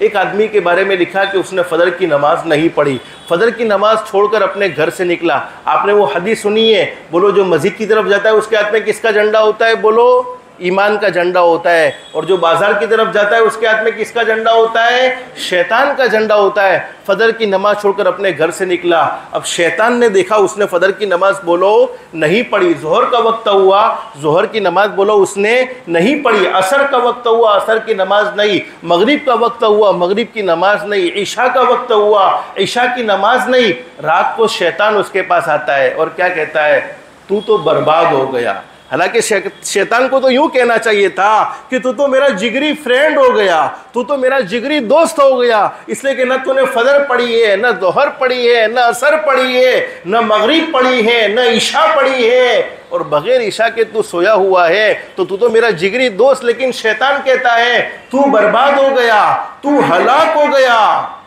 एक आदमी के बारे में लिखा कि उसने फजर की नमाज नहीं पढ़ी, फजर की नमाज छोड़कर अपने घर से निकला। आपने वो हदीस सुनी है? बोलो, जो मस्जिद की तरफ जाता है उसके हाथ में किसका झंडा होता है? बोलो, ईमान का झंडा होता है। और जो बाजार की तरफ जाता है उसके हाथ में किसका झंडा होता है? शैतान का झंडा होता है। फजर की नमाज छोड़कर अपने घर से निकला। अब शैतान ने देखा, उसने फजर की नमाज बोलो नहीं पढ़ी। जोहर का वक्त हुआ, जोहर की नमाज बोलो उसने नहीं पढ़ी। असर का वक्त हुआ, असर की नमाज नहीं। मगरिब का वक्त हुआ, मगरिब की नमाज नहीं। ईशा का वक्त हुआ, ईशा की नमाज नहीं। रात को शैतान उसके पास आता है और क्या कहता है? तू तो बर्बाद हो गया। हालांकि शैतान को तो यूं कहना चाहिए था कि तू तो मेरा जिगरी फ्रेंड हो गया, तू तो मेरा जिगरी दोस्त हो गया, इसलिए कि न तूने फजर पढ़ी है, न दोहर पढ़ी है, न असर पढ़ी है, न मगरिब पढ़ी है, न ईशा पढ़ी है, और बगैर ईशा के तू सोया हुआ है, तो तू तो मेरा जिगरी दोस्त। लेकिन शैतान कहता है तू बर्बाद हो गया, तू हलाक हो गया।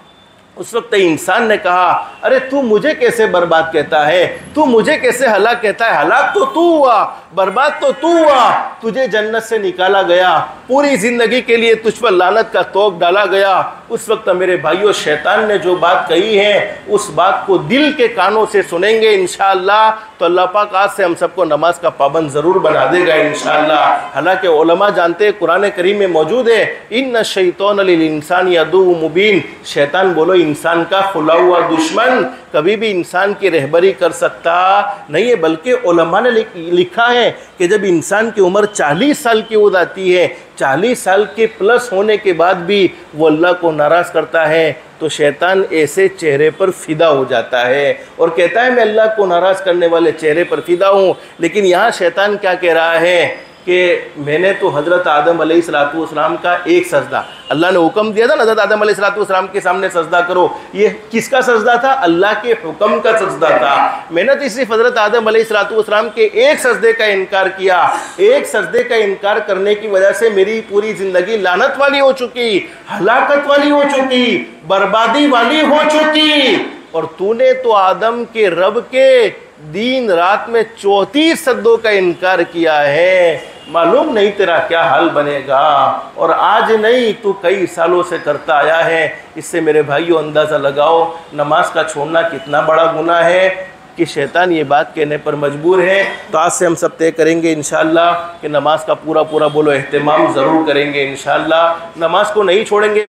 उस वक्त इंसान ने कहा, अरे तू मुझे कैसे बर्बाद कहता है, तू मुझे कैसे हलाक कहता है? हलाक तो तू हुआ, बर्बाद तो तू हुआ। तुझे जन्नत से निकाला गया, पूरी जिंदगी के लिए तुझ पर लानत का तोप डाला गया। उस वक्त मेरे भाइयों, शैतान ने जो बात कही है उस बात को दिल के कानों से सुनेंगे इंशाअल्लाह, तो अल्लाह पाक आज से हम सबको नमाज का पाबंद ज़रूर बना देगा इंशाअल्लाह। हालांकि उलमा जानते हैं, कुरान करीम में मौजूद है, इन्ना शैतान लिल इंसानी अदुव्वुम मुबीन। शैतान बोलो इंसान का खुला हुआ दुश्मन, कभी भी इंसान की रहबरी कर सकता नहीं है। बल्कि उलमा ने लिखा है कि जब इंसान की उम्र 40 साल की हो जाती है, 40 साल के प्लस होने के बाद भी वो अल्लाह को नाराज़ करता है, तो शैतान ऐसे चेहरे पर फिदा हो जाता है और कहता है मैं अल्लाह को नाराज़ करने वाले चेहरे पर फिदा हूँ। लेकिन यहाँ शैतान क्या कह रहा है कि मैंने तो हज़रत आदम अलैहिस्सलाम का एक सजदा, अल्लाह ने हुक्म दिया था ना हज़रत आदम अलैहिस्सलाम के सामने सजदा करो, ये किसका सजदा था? अल्लाह के हुक्म का सजदा था। मैंने तो सिर्फ हज़रत आदम अलैहिस्सलाम के एक सजदे का इनकार किया। एक सजदे का इनकार करने की वजह से मेरी पूरी ज़िंदगी लानत वाली हो चुकी, हलाकत वाली हो चुकी, बर्बादी वाली हो चुकी। और तूने तो आदम के रब के दिन रात में 34 सजदों का इनकार किया है, मालूम नहीं तेरा क्या हाल बनेगा। और आज नहीं, तू कई सालों से करता आया है। इससे मेरे भाइयों अंदाज़ा लगाओ नमाज का छोड़ना कितना बड़ा गुनाह है कि शैतान ये बात कहने पर मजबूर है। तो आज से हम सब तय करेंगे इंशाअल्लाह कि नमाज का पूरा बोलो एहतमाम ज़रूर करेंगे इंशाअल्लाह, नमाज को नहीं छोड़ेंगे।